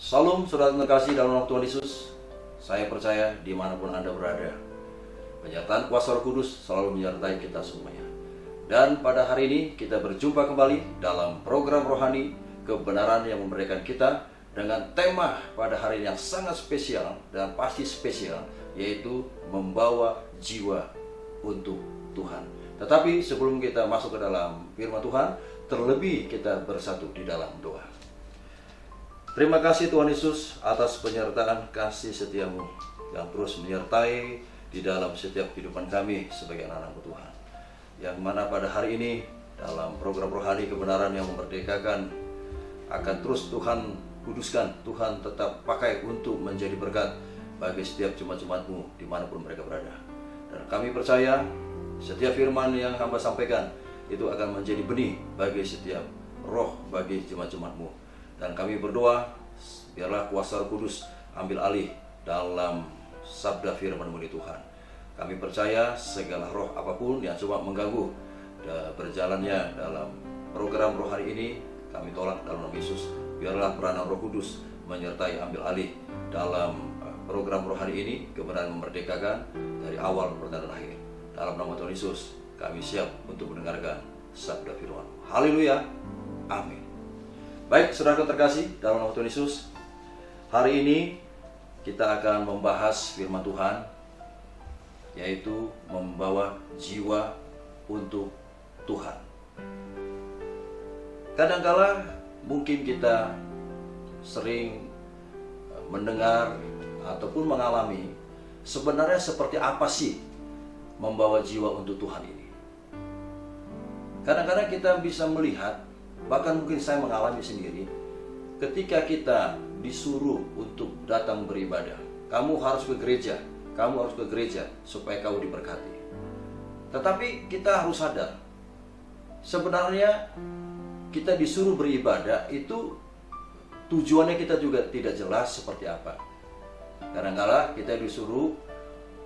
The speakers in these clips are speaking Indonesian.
Salam saudara terkasih dalam nama Tuhan Yesus. Saya percaya dimanapun Anda berada, penyertaan kuasa Roh Kudus selalu menyertai kita semuanya. Dan pada hari ini kita berjumpa kembali dalam program rohani kebenaran yang memerdekakan kita dengan tema pada hari yang sangat spesial dan pasti spesial, yaitu membawa jiwa untuk Tuhan. Tetapi sebelum kita masuk ke dalam firman Tuhan, terlebih kita bersatu di dalam doa. Terima kasih Tuhan Yesus atas penyertaan kasih setiamu yang terus menyertai di dalam setiap kehidupan kami sebagai anak-anak Tuhan. Yang mana pada hari ini dalam program rohani kebenaran yang memerdekakan akan terus Tuhan kuduskan, Tuhan tetap pakai untuk menjadi berkat bagi setiap jemaat-jemaatmu dimanapun mereka berada. Dan kami percaya setiap firman yang hamba sampaikan itu akan menjadi benih bagi setiap roh bagi jemaat-jemaatmu. Dan kami berdoa, biarlah kuasa Roh Kudus ambil alih dalam sabda firman-Mu Tuhan. Kami percaya segala roh apapun yang coba mengganggu berjalannya dalam program rohani ini, kami tolak dalam nama Yesus. Biarlah peranan Roh Kudus menyertai ambil alih dalam program rohani ini, kebenaran memerdekakan dari awal pertengahan akhir. Dalam nama Tuhan Yesus, kami siap untuk mendengarkan sabda firman. Haleluya. Amin. Baik, saudara terkasih dalam nama Tuhan Yesus, hari ini kita akan membahas firman Tuhan, yaitu membawa jiwa untuk Tuhan. Kadang-kala mungkin kita sering mendengar ataupun mengalami sebenarnya seperti apa sih membawa jiwa untuk Tuhan ini. Kadang-kadang kita bisa melihat, bahkan mungkin saya mengalami sendiri, ketika kita disuruh untuk datang beribadah, kamu harus ke gereja supaya kamu diberkati. Tetapi kita harus sadar, sebenarnya kita disuruh beribadah itu tujuannya kita juga tidak jelas seperti apa. Kadang-kala kita disuruh,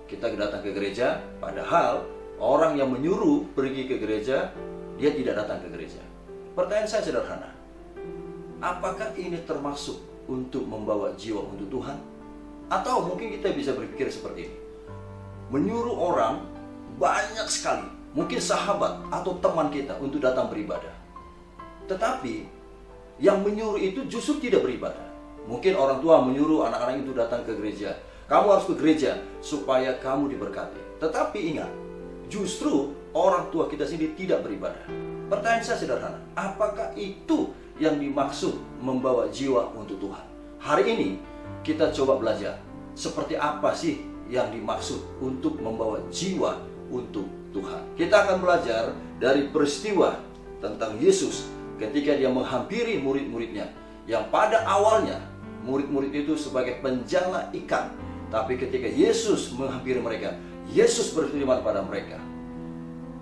kita datang ke gereja, padahal orang yang menyuruh pergi ke gereja, dia tidak datang ke gereja. Pertanyaan saya sederhana, apakah ini termasuk untuk membawa jiwa untuk Tuhan? Atau mungkin kita bisa berpikir seperti ini, menyuruh orang banyak sekali, mungkin sahabat atau teman kita untuk datang beribadah, tetapi yang menyuruh itu justru tidak beribadah. Mungkin orang tua menyuruh anak-anak itu datang ke gereja, kamu harus ke gereja supaya kamu diberkati. Tetapi ingat, justru orang tua kita sendiri tidak beribadah. Pertanyaan saya sederhana, apakah itu yang dimaksud membawa jiwa untuk Tuhan? Hari ini kita coba belajar seperti apa sih yang dimaksud untuk membawa jiwa untuk Tuhan. Kita akan belajar dari peristiwa tentang Yesus ketika dia menghampiri murid-muridnya, yang pada awalnya murid-murid itu sebagai penjala ikan. Tapi ketika Yesus menghampiri mereka, Yesus berfirman pada mereka,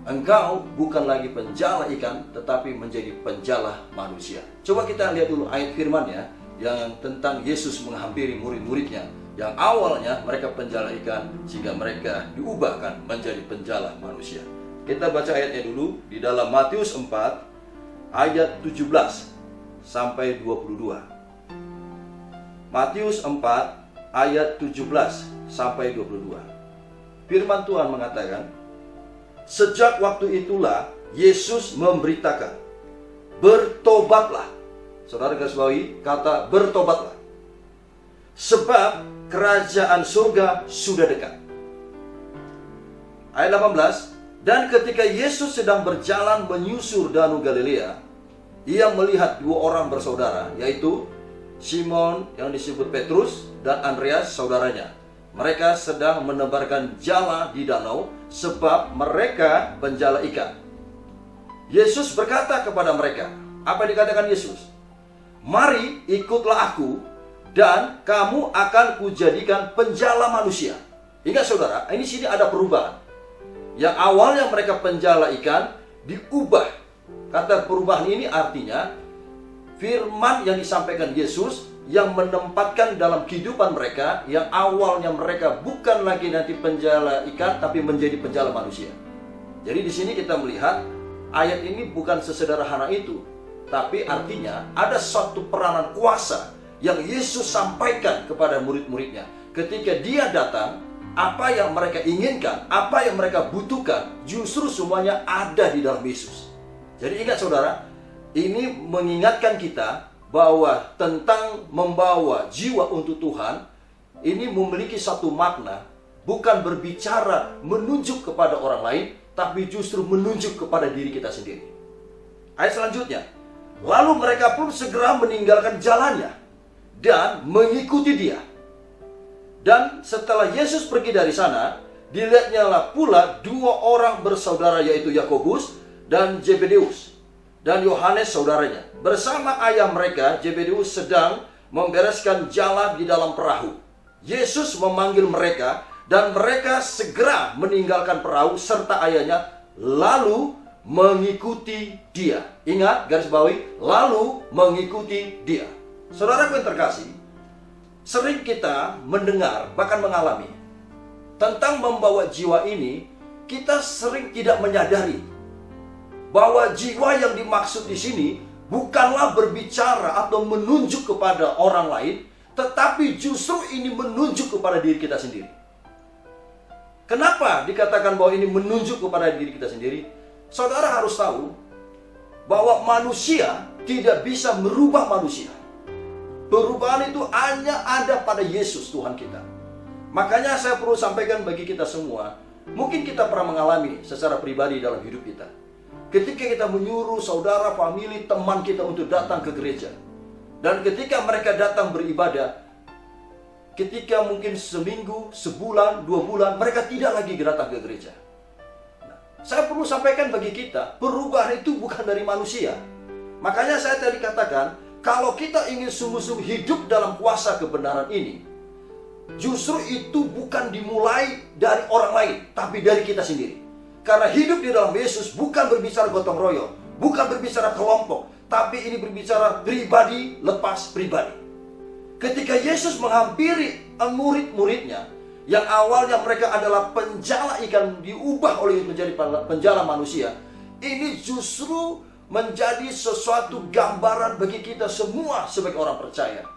engkau bukan lagi penjala ikan, tetapi menjadi penjala manusia. Coba kita lihat dulu ayat firman-Nya yang tentang Yesus menghampiri murid-muridnya, yang awalnya mereka penjala ikan, sehingga mereka diubahkan menjadi penjala manusia. Kita baca ayatnya dulu di dalam Matius 4 ayat 17 sampai 22. Matius 4 ayat 17 sampai 22. Firman Tuhan mengatakan, sejak waktu itulah Yesus memberitakan, bertobatlah. Saudara garis bawahi kata bertobatlah, sebab kerajaan surga sudah dekat. Ayat 18, dan ketika Yesus sedang berjalan menyusur Danau Galilea, ia melihat dua orang bersaudara, yaitu Simon yang disebut Petrus dan Andreas saudaranya. Mereka sedang menebarkan jala di danau, sebab mereka penjala ikan. Yesus berkata kepada mereka, apa yang dikatakan Yesus? Mari ikutlah aku, dan kamu akan kujadikan penjala manusia. Ingat saudara, ini sini ada perubahan. Yang awalnya mereka penjala ikan, diubah. Kata perubahan ini artinya firman yang disampaikan Yesus yang menempatkan dalam kehidupan mereka, yang awalnya mereka bukan lagi nanti penjala ikan, tapi menjadi penjala manusia. Jadi di sini kita melihat ayat ini bukan sesederhana itu, tapi artinya ada suatu peranan kuasa yang Yesus sampaikan kepada murid-muridnya. Ketika dia datang, apa yang mereka inginkan, apa yang mereka butuhkan, justru semuanya ada di dalam Yesus. Jadi ingat saudara, ini mengingatkan kita bahwa tentang membawa jiwa untuk Tuhan, ini memiliki satu makna, bukan berbicara menunjuk kepada orang lain, tapi justru menunjuk kepada diri kita sendiri. Ayat selanjutnya, lalu mereka pun segera meninggalkan jalannya dan mengikuti dia. Dan setelah Yesus pergi dari sana, dilihatnyalah pula dua orang bersaudara, yaitu Yakobus dan Zebedeus, dan Yohanes saudaranya. Bersama ayah mereka, Zebedeus, sedang membereskan jala di dalam perahu. Yesus memanggil mereka, dan mereka segera meninggalkan perahu serta ayahnya, lalu mengikuti dia. Ingat, garis bawahi, lalu mengikuti dia. Saudaraku yang terkasih, sering kita mendengar, bahkan mengalami tentang membawa jiwa ini. Kita sering tidak menyadari bahwa jiwa yang dimaksud di sini bukanlah berbicara atau menunjuk kepada orang lain, tetapi justru ini menunjuk kepada diri kita sendiri. Kenapa dikatakan bahwa ini menunjuk kepada diri kita sendiri? Saudara harus tahu bahwa manusia tidak bisa merubah manusia. Perubahan itu hanya ada pada Yesus Tuhan kita. Makanya saya perlu sampaikan bagi kita semua, mungkin kita pernah mengalami secara pribadi dalam hidup kita. Ketika kita menyuruh saudara, famili, teman kita untuk datang ke gereja, dan ketika mereka datang beribadah, ketika mungkin seminggu, sebulan, 2 bulan, mereka tidak lagi datang ke gereja. Saya perlu sampaikan bagi kita, perubahan itu bukan dari manusia. Makanya saya tadi katakan, kalau kita ingin sungguh-sungguh hidup dalam kuasa kebenaran ini, justru itu bukan dimulai dari orang lain, tapi dari kita sendiri. Karena hidup di dalam Yesus bukan berbicara gotong royong, bukan berbicara kelompok, tapi ini berbicara pribadi lepas pribadi. Ketika Yesus menghampiri murid-muridnya, yang awalnya mereka adalah penjala ikan, diubah oleh menjadi penjala manusia, ini justru menjadi sesuatu gambaran bagi kita semua sebagai orang percaya,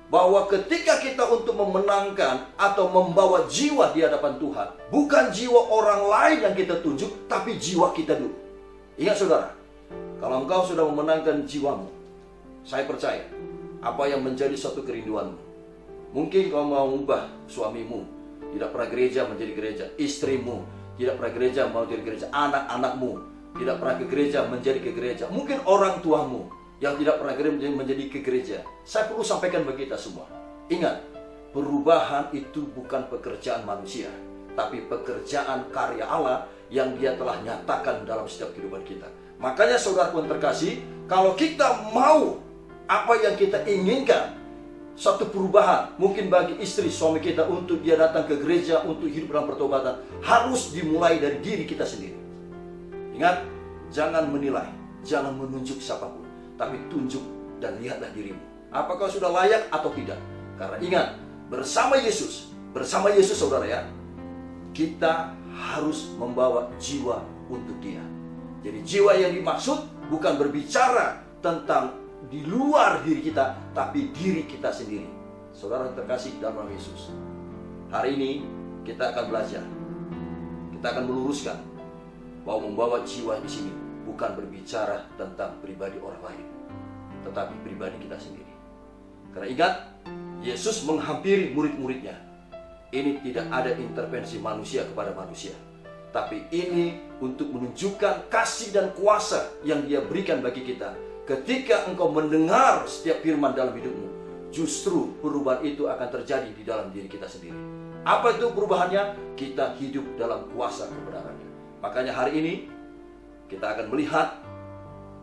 bahwa ketika kita untuk memenangkan atau membawa jiwa di hadapan Tuhan, bukan jiwa orang lain yang kita tunjuk, tapi jiwa kita dulu. Ingat saudara, kalau engkau sudah memenangkan jiwamu, saya percaya apa yang menjadi satu kerinduanmu, mungkin kau mau ubah suamimu tidak pernah gereja menjadi gereja, istrimu tidak pernah gereja mau jadi gereja, anak-anakmu tidak pernah ke gereja menjadi ke gereja, mungkin orang tuamu yang tidak pernah menjadi ke gereja. Saya perlu sampaikan bagi kita semua, ingat, perubahan itu bukan pekerjaan manusia, tapi pekerjaan karya Allah yang Dia telah nyatakan dalam setiap kehidupan kita. Makanya saudaraku yang terkasih, kalau kita mau apa yang kita inginkan, satu perubahan, mungkin bagi istri, suami kita untuk dia datang ke gereja, untuk hidup dalam pertobatan, harus dimulai dari diri kita sendiri. Ingat, jangan menilai, jangan menunjuk siapapun, tapi tunjuk dan lihatlah dirimu. Apakah sudah layak atau tidak? Karena ingat, bersama Yesus saudara ya, kita harus membawa jiwa untuk Dia. Jadi jiwa yang dimaksud bukan berbicara tentang di luar diri kita, tapi diri kita sendiri. Saudara terkasih dalam Yesus, hari ini kita akan belajar, kita akan meluruskan bahwa membawa jiwa di sini bukan berbicara tentang pribadi orang lain, tetapi pribadi kita sendiri. Karena ingat, Yesus menghampiri murid-muridnya. Ini tidak ada intervensi manusia kepada manusia, tapi ini untuk menunjukkan kasih dan kuasa yang Dia berikan bagi kita. Ketika engkau mendengar setiap firman dalam hidupmu, justru perubahan itu akan terjadi di dalam diri kita sendiri. Apa itu perubahannya? Kita hidup dalam kuasa kebenarannya. Makanya hari ini kita akan melihat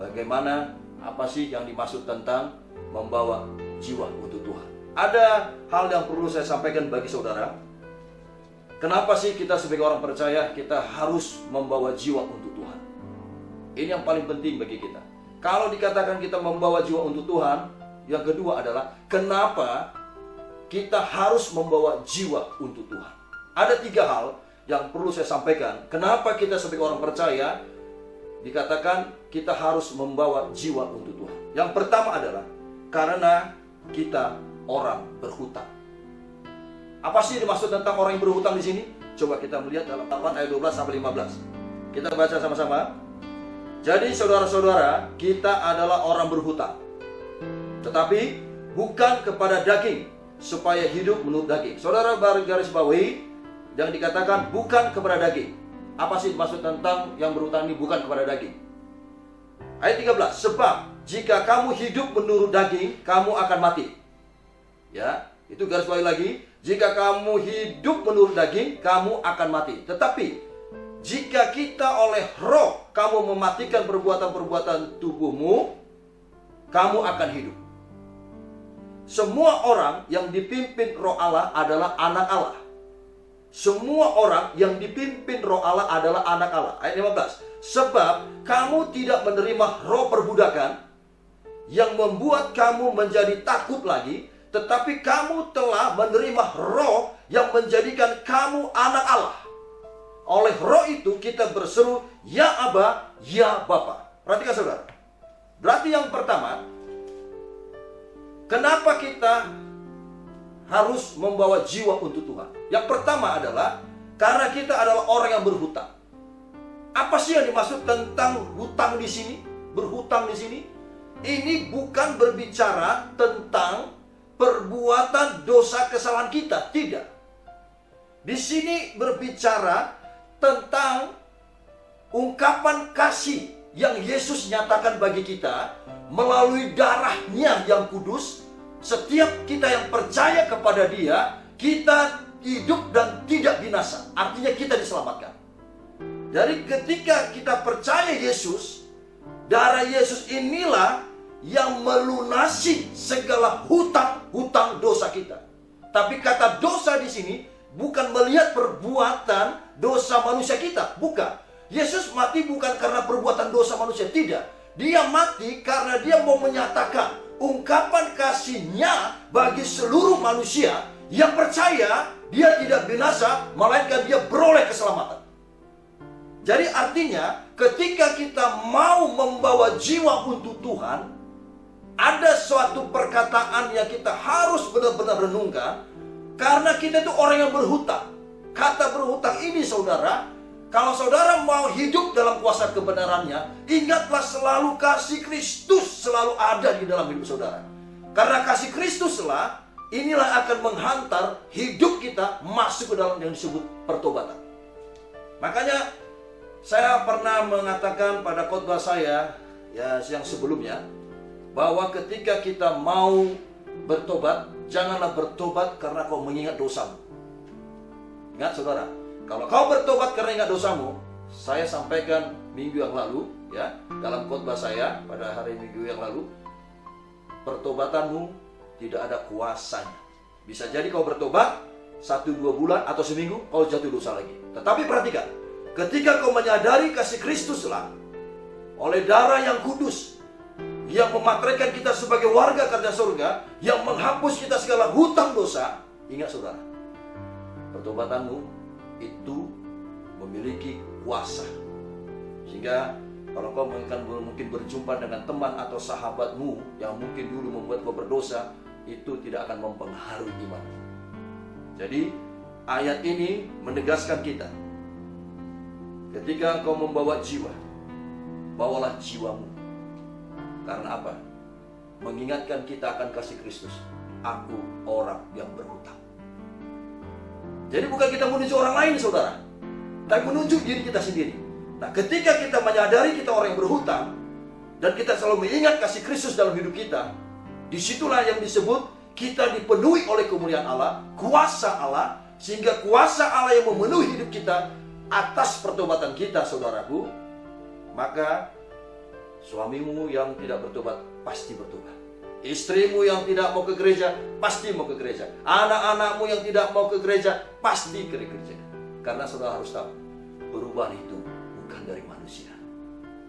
bagaimana, apa sih yang dimaksud tentang membawa jiwa untuk Tuhan. Ada hal yang perlu saya sampaikan bagi saudara. Kenapa sih kita sebagai orang percaya kita harus membawa jiwa untuk Tuhan? Ini yang paling penting bagi kita. Kalau dikatakan kita membawa jiwa untuk Tuhan, yang kedua adalah kenapa kita harus membawa jiwa untuk Tuhan. Ada 3 hal yang perlu saya sampaikan. Kenapa kita sebagai orang percaya dikatakan kita harus membawa jiwa untuk Tuhan. Yang pertama adalah karena kita orang berhutang. Apa sih dimaksud tentang orang yang berhutang di sini? Coba kita melihat dalam 8 ayat 12 sampai 15. Kita baca sama-sama. Jadi saudara-saudara, kita adalah orang berhutang, tetapi bukan kepada daging, supaya hidup menurut daging. Saudara garis bawahi yang dikatakan bukan kepada daging. Apa sih maksud tentang yang berhutang ini bukan kepada daging? Ayat 13, sebab jika kamu hidup menurut daging, kamu akan mati. Ya, itu garis bawahi lagi. Jika kamu hidup menurut daging, kamu akan mati. Tetapi jika kita oleh roh, kamu mematikan perbuatan-perbuatan tubuhmu, kamu akan hidup. Semua orang yang dipimpin roh Allah adalah anak Allah. Semua orang yang dipimpin roh Allah adalah anak Allah. Ayat 15. Sebab kamu tidak menerima roh perbudakan yang membuat kamu menjadi takut lagi, tetapi kamu telah menerima roh yang menjadikan kamu anak Allah. Oleh roh itu kita berseru, ya Aba, ya Bapa. Perhatikan saudara. Berarti yang pertama, kenapa kita harus membawa jiwa untuk Tuhan? Yang pertama adalah karena kita adalah orang yang berhutang. Apa sih yang dimaksud tentang hutang di sini? Berhutang di sini? Ini bukan berbicara tentang perbuatan dosa kesalahan kita, tidak. Di sini berbicara tentang ungkapan kasih yang Yesus nyatakan bagi kita melalui darahnya yang kudus. Setiap kita yang percaya kepada Dia, kita hidup dan tidak binasa. Artinya kita diselamatkan. Dari ketika kita percaya Yesus, darah Yesus inilah yang melunasi segala hutang dosa kita. Tapi kata dosa di sini bukan melihat perbuatan dosa manusia kita, bukan. Yesus mati bukan karena perbuatan dosa manusia, tidak. Dia mati karena dia mau menyatakan ungkapan kasihnya bagi seluruh manusia yang percaya. Dia tidak binasa, melainkan dia beroleh keselamatan. Jadi artinya ketika kita mau membawa jiwa untuk Tuhan, ada suatu perkataan yang kita harus benar-benar renungkan. Karena kita itu orang yang berhutang. Kata berhutang ini saudara, kalau saudara mau hidup dalam kuasa kebenarannya, ingatlah selalu kasih Kristus selalu ada di dalam hidup saudara. Karena kasih Kristuslah inilah akan menghantar hidup kita masuk ke dalam yang disebut pertobatan. Makanya saya pernah mengatakan pada khotbah saya ya yang sebelumnya, bahwa ketika kita mau bertobat, janganlah bertobat karena kau mengingat dosamu. Ingat saudara, kalau kau bertobat karena ingat dosamu, saya sampaikan minggu yang lalu ya, dalam khotbah saya pada hari minggu yang lalu, pertobatanmu tidak ada kuasanya. Bisa jadi kau bertobat 1-2 bulan atau seminggu, kau jatuh dosa lagi. Tetapi perhatikan, ketika kau menyadari kasih Kristuslah oleh darah yang kudus yang memateraikan kita sebagai warga kerajaan surga, yang menghapus kita segala hutang dosa, ingat saudara, pertobatanmu itu memiliki kuasa. Sehingga kalau kau mungkin berjumpa dengan teman atau sahabatmu yang mungkin dulu membuat kau berdosa, itu tidak akan mempengaruhi iman. Jadi ayat ini menegaskan kita, ketika kau membawa jiwa, bawalah jiwamu. Karena apa? Mengingatkan kita akan kasih Kristus. Aku orang yang berhutang. Jadi bukan kita menuju orang lain saudara, tapi menuju diri kita sendiri. Nah ketika kita menyadari kita orang yang berhutang, dan kita selalu mengingat kasih Kristus dalam hidup kita, disitulah yang disebut kita dipenuhi oleh kemuliaan Allah, kuasa Allah. Sehingga kuasa Allah yang memenuhi hidup kita atas pertobatan kita saudaraku. Maka suamimu yang tidak bertobat pasti bertobat. Istrimu yang tidak mau ke gereja pasti mau ke gereja. Anak-anakmu yang tidak mau ke gereja pasti ke gereja. Karena saudara harus tahu, perubahan itu bukan dari manusia,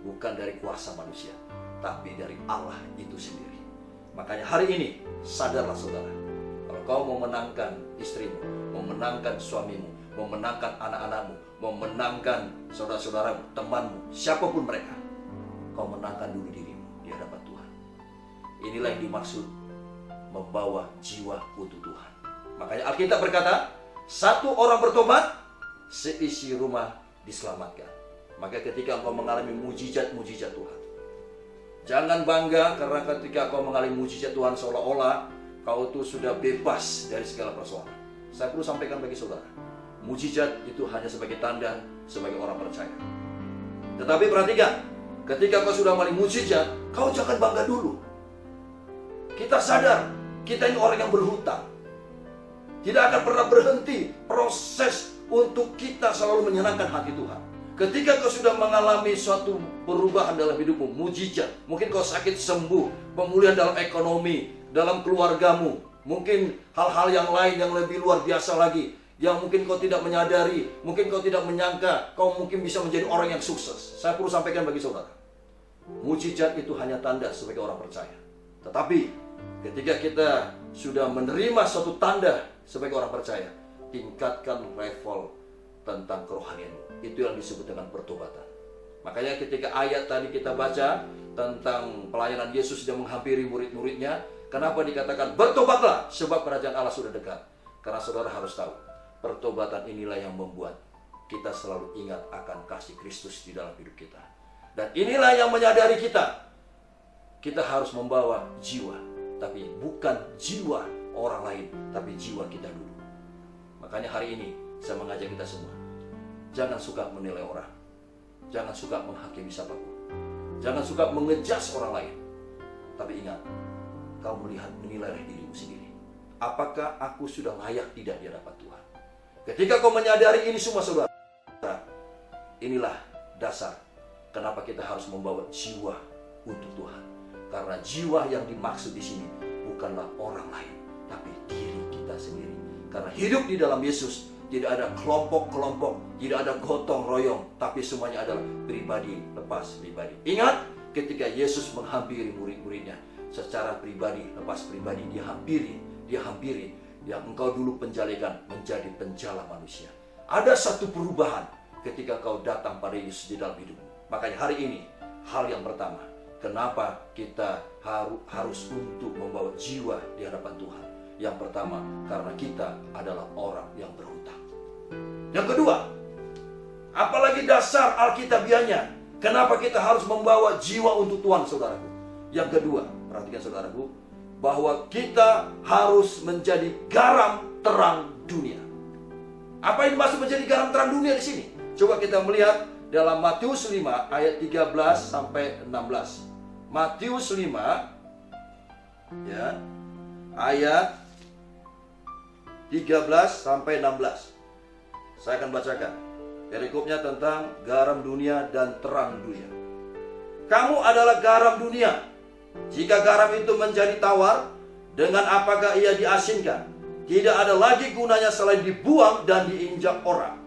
bukan dari kuasa manusia, tapi dari Allah itu sendiri. Makanya hari ini sadarlah saudara, kalau kau mau menangkan istrimu, mau menangkan suamimu, mau menangkan anak-anakmu, mau menangkan saudara-saudaramu, temanmu, siapapun mereka, kau menangkan dulu dirimu di hadapan Tuhan. Inilah yang dimaksud membawa jiwa untuk Tuhan. Makanya Alkitab berkata, satu orang bertobat, seisi rumah diselamatkan. Maka ketika engkau mengalami mujizat-mujizat Tuhan, jangan bangga karena ketika kau mengalami mujizat Tuhan seolah-olah kau itu sudah bebas dari segala persoalan. Saya perlu sampaikan bagi saudara, mujizat itu hanya sebagai tanda sebagai orang percaya. Tetapi perhatikan, ketika kau sudah mengalami mujizat, kau jangan bangga dulu. Kita sadar, kita ini orang yang berhutang. Tidak akan pernah berhenti proses untuk kita selalu menyenangkan hati Tuhan. Ketika kau sudah mengalami suatu perubahan dalam hidupmu, mujizat, mungkin kau sakit sembuh, pemulihan dalam ekonomi, dalam keluargamu, mungkin hal-hal yang lain yang lebih luar biasa lagi, yang mungkin kau tidak menyadari, mungkin kau tidak menyangka, kau mungkin bisa menjadi orang yang sukses. Saya perlu sampaikan bagi saudara, mujizat itu hanya tanda sebagai orang percaya. Tetapi ketika kita sudah menerima suatu tanda sebagai orang percaya, tingkatkan level tentang kerohanianmu. Itu yang disebut dengan pertobatan. Makanya ketika ayat tadi kita baca tentang pelayanan Yesus yang menghampiri murid-muridnya, kenapa dikatakan bertobatlah sebab kerajaan Allah sudah dekat? Karena saudara harus tahu, pertobatan inilah yang membuat kita selalu ingat akan kasih Kristus di dalam hidup kita. Dan inilah yang menyadari kita harus membawa jiwa, tapi bukan jiwa orang lain, tapi jiwa kita dulu. Makanya hari ini saya mengajak kita semua, jangan suka menilai orang, jangan suka menghakimi siapapun, jangan suka mengejas orang lain. Tapi ingat, kau menilai dirimu sendiri. Apakah aku sudah layak tidak di hadapan Tuhan? Ketika kau menyadari ini semua saudara, inilah dasar kenapa kita harus membawa jiwa untuk Tuhan. Karena jiwa yang dimaksud di sini bukanlah orang lain, tapi diri kita sendiri. Karena hidup di dalam Yesus tidak ada kelompok-kelompok, tidak ada gotong royong, tapi semuanya adalah pribadi lepas pribadi. Ingat, ketika Yesus menghampiri murid-muridnya secara pribadi lepas pribadi, dia hampiri yang engkau dulu penjalekan menjadi penjala manusia. Ada satu perubahan ketika kau datang pada Yesus di dalam hidupmu. Makanya hari ini, hal yang pertama, kenapa kita harus untuk membawa jiwa di hadapan Tuhan? Yang pertama, karena kita adalah orang yang berhutang. Yang kedua, apalagi dasar Alkitabiahnya, kenapa kita harus membawa jiwa untuk Tuhan, saudaraku? Yang kedua, perhatikan saudaraku, bahwa kita harus menjadi garam terang dunia. Apa yang dimaksud menjadi garam terang dunia di sini? Coba kita melihat dalam Matius 5 ayat 13 sampai 16. Matius 5 ya, ayat 13 sampai 16. Saya akan bacakan. Perikopnya tentang garam dunia dan terang dunia. Kamu adalah garam dunia. Jika garam itu menjadi tawar, dengan apakah ia diasinkan? Tidak ada lagi gunanya selain dibuang dan diinjak orang.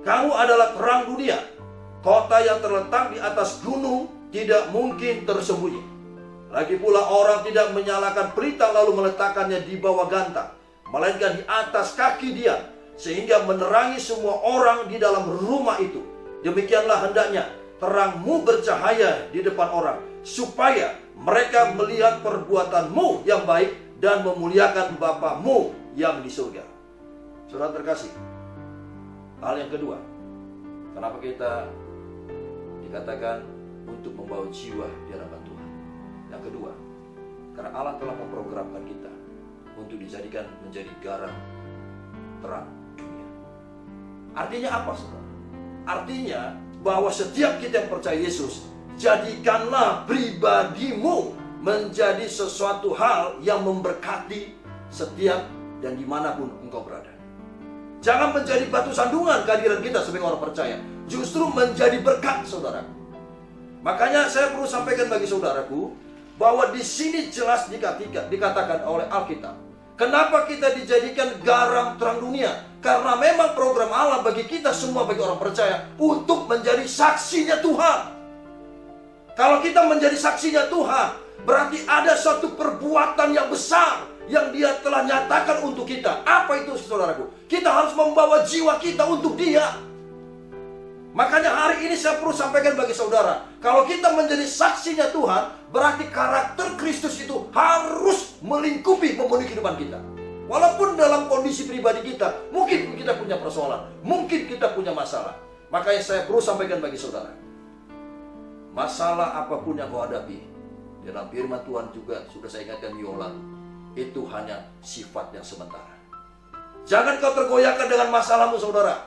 Kamu adalah terang dunia. Kota yang terletak di atas gunung tidak mungkin tersembunyi. Lagi pula orang tidak menyalakan pelita lalu meletakkannya di bawah gantang, melainkan di atas kaki dia, sehingga menerangi semua orang di dalam rumah itu. Demikianlah hendaknya terangmu bercahaya di depan orang, supaya mereka melihat perbuatanmu yang baik dan memuliakan Bapamu yang di surga. Saudara terkasih, hal yang kedua, kenapa kita dikatakan untuk membawa jiwa di hadapan Tuhan? Yang kedua, karena Allah telah memprogramkan kita untuk dijadikan menjadi garam terang dunia. Artinya apa, saudara? Artinya bahwa setiap kita yang percaya Yesus, jadikanlah pribadimu menjadi sesuatu hal yang memberkati setiap dan dimanapun engkau berada. Jangan menjadi batu sandungan kehadiran kita sebagai orang percaya, justru menjadi berkat, saudara. Makanya saya perlu sampaikan bagi saudaraku bahwa di sini jelas dikatakan oleh Alkitab, kenapa kita dijadikan garam terang dunia? Karena memang program Allah bagi kita semua, bagi orang percaya, untuk menjadi saksinya Tuhan. Kalau kita menjadi saksinya Tuhan, berarti ada satu perbuatan yang besar yang Dia telah nyatakan untuk kita. Apa itu, saudaraku? Kita harus membawa jiwa kita untuk Dia. Makanya hari ini saya perlu sampaikan bagi saudara, Kalau kita menjadi saksinya Tuhan, berarti karakter Kristus itu harus melingkupi memenuhi kehidupan kita. Walaupun dalam kondisi pribadi kita, mungkin kita punya persoalan, mungkin kita punya masalah. Makanya saya perlu sampaikan bagi saudara, masalah apapun yang kau hadapi, dalam firman Tuhan juga sudah saya ingatkan minggu lalu, itu hanya sifat yang sementara. Jangan kau tergoyahkan dengan masalahmu, saudara.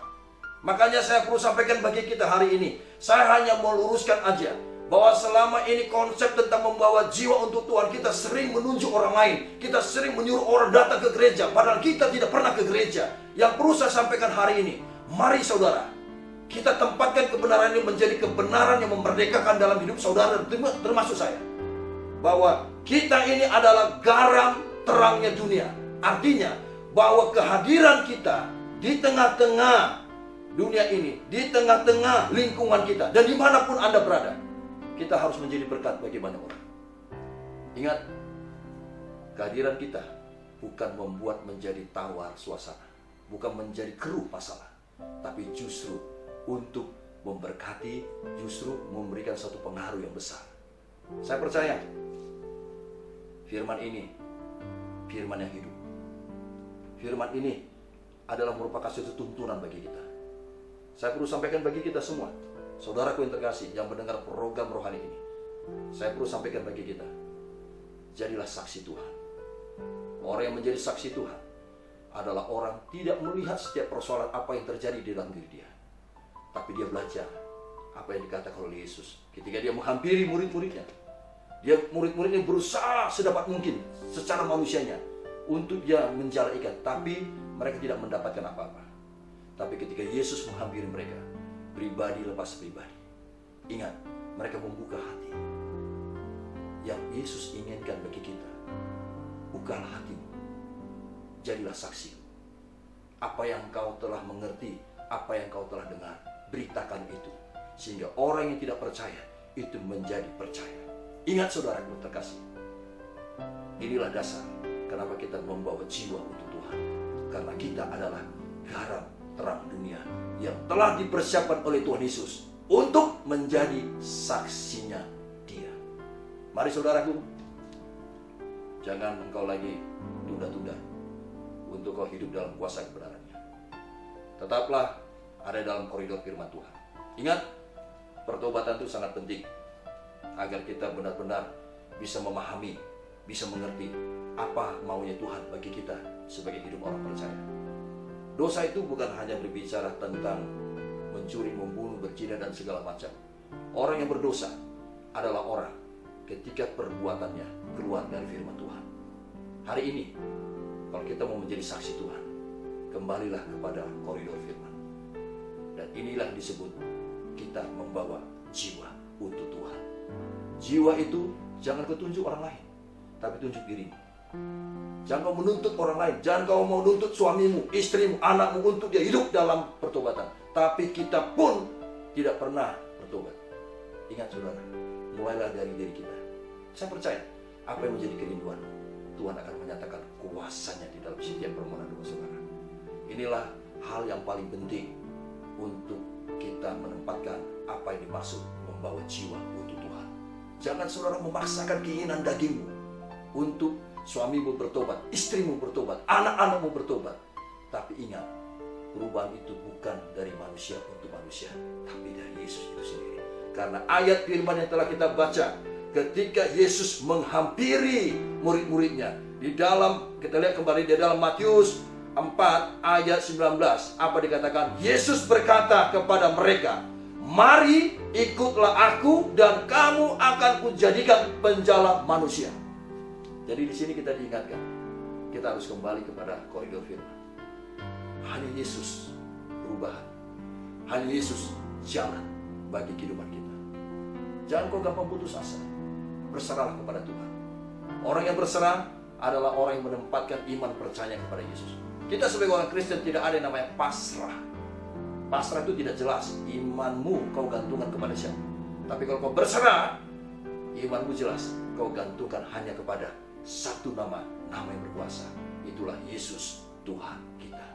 Makanya saya perlu sampaikan bagi kita hari ini, saya hanya meluruskan aja bahwa selama ini konsep tentang membawa jiwa untuk Tuhan, kita sering menunjuk orang lain, kita sering menyuruh orang datang ke gereja, padahal kita tidak pernah ke gereja. Yang perlu saya sampaikan hari ini, mari saudara, kita tempatkan kebenaran ini menjadi kebenaran yang memerdekakan dalam hidup saudara, termasuk saya. Bahwa kita ini adalah garam terangnya dunia. Artinya bahwa kehadiran kita di tengah-tengah dunia ini, di tengah-tengah lingkungan kita, dan dimanapun Anda berada, kita harus menjadi berkat bagi banyak orang. Ingat, kehadiran kita bukan membuat menjadi tawar suasana, bukan menjadi keruh masalah, tapi justru untuk memberkati, justru memberikan satu pengaruh yang besar. Saya percaya firman ini firman yang hidup. Firman ini adalah merupakan suatu tuntunan bagi kita. Saya perlu sampaikan bagi kita semua, saudaraku yang terkasih yang mendengar program rohani ini, saya perlu sampaikan bagi kita, jadilah saksi Tuhan. Orang yang menjadi saksi Tuhan adalah orang tidak melihat setiap persoalan apa yang terjadi di dalam diri dia, tapi dia belajar apa yang dikatakan oleh Yesus ketika dia menghampiri murid-muridnya. Dia murid-muridnya berusaha sedapat mungkin secara manusianya untuk dia menjala ikan, tapi mereka tidak mendapatkan apa-apa. Tapi ketika Yesus menghampiri mereka, pribadi lepas pribadi, ingat, mereka membuka hati. Yang Yesus inginkan bagi kita, bukalah hatimu, jadilah saksi. Apa yang kau telah mengerti, apa yang kau telah dengar, beritakan itu, sehingga orang yang tidak percaya itu menjadi percaya. Ingat saudaraku terkasih, inilah dasar kenapa kita membawa jiwa untuk Tuhan. Karena kita adalah garam terang dunia yang telah dipersiapkan oleh Tuhan Yesus untuk menjadi saksinya Dia. Mari saudaraku, jangan engkau lagi tunda-tunda untuk kau hidup dalam kuasa kebenarannya. Tetaplah ada dalam koridor firman Tuhan. Ingat, pertobatan itu sangat penting agar kita benar-benar bisa memahami, bisa mengerti apa maunya Tuhan bagi kita sebagai hidup orang percaya. Dosa itu bukan hanya berbicara tentang mencuri, membunuh, berzina, dan segala macam. Orang yang berdosa adalah orang ketika perbuatannya keluar dari firman Tuhan. Hari ini, kalau kita mau menjadi saksi Tuhan, kembalilah kepada koridor firman. Dan inilah disebut kita membawa jiwa untuk Tuhan. Jiwa itu jangan kau tunjuk orang lain, tapi tunjuk dirimu. Jangan kau menuntut orang lain, jangan kau mau menuntut suamimu, istrimu, anakmu untuk dia hidup dalam pertobatan. Tapi kita pun tidak pernah bertobat. Ingat saudara, mulailah dari diri kita. Saya percaya, apa yang menjadi kerinduan, Tuhan akan menyatakan kuasanya di dalam setiap permohonan doa saudara. Inilah hal yang paling penting untuk kita menempatkan apa yang dimaksud membawa jiwa untuk Tuhan. Jangan saudara memaksakan keinginan dagingmu untuk suamimu bertobat, istrimu bertobat, anak-anakmu bertobat. Tapi ingat, perubahan itu bukan dari manusia untuk manusia, tapi dari Yesus itu sendiri. Karena ayat firman yang telah kita baca, ketika Yesus menghampiri murid-muridnya, di dalam, kita lihat kembali di dalam Matius 4 ayat 19, apa dikatakan? Yesus berkata kepada mereka, mari ikutlah aku dan kamu akan kujadikan penjala manusia. Jadi di sini kita diingatkan, kita harus kembali kepada koridor firman. Hanya Yesus perubahan, hanya Yesus jalan bagi kehidupan kita. Jangan kau gampang putus asa, berserahlah kepada Tuhan. Orang yang berserah adalah orang yang menempatkan iman percaya kepada Yesus. Kita sebagai orang Kristen tidak ada yang namanya pasrah. Pasrah itu tidak jelas, imanmu kau gantungkan kepada siapa. Tapi kalau kau berserah, imanmu jelas, kau gantungkan hanya kepada satu nama yang berkuasa. Itulah Yesus Tuhan kita.